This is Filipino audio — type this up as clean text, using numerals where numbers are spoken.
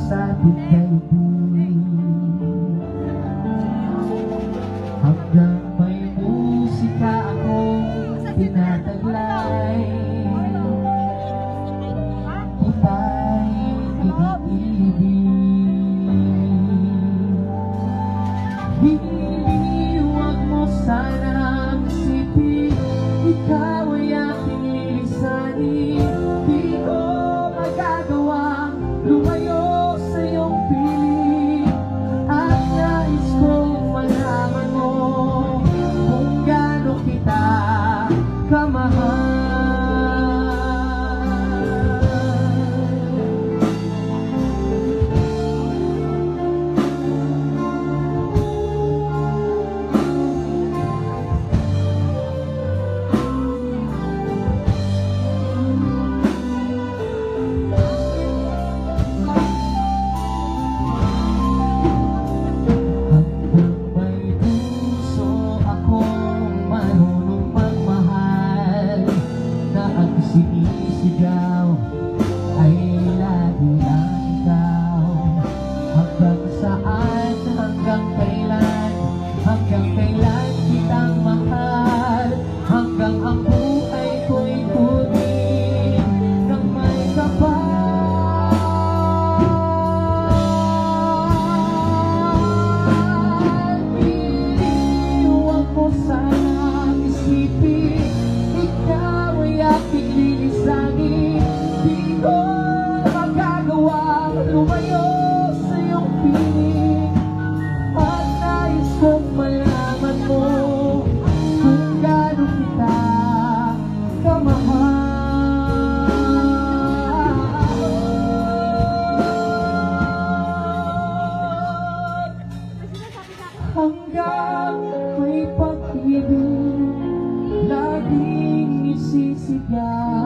sa daigdig, hanggang may musika akong tinataglay. Kita'y iniibig, huwag mo sanang isipin, ikaw ay aking lilisanin. Di ko magagawang lumayo sa iyong piling, at nais kong malaman mo kung gaano kita kamahal. Sinisigaw ay lagi ang ikaw. Hanggang saan, hanggang kailan kitang mahal, hanggang ang buhay ko'y punin ng may kapal. Huwag mo sana isipin, ikaw ay aking lilisangin. Di ko magagawang lumayo sa iyong piling, at nais kong malaman mo kung gaano kita kamahal. Hanggang may pag-ibig laging isisigaw.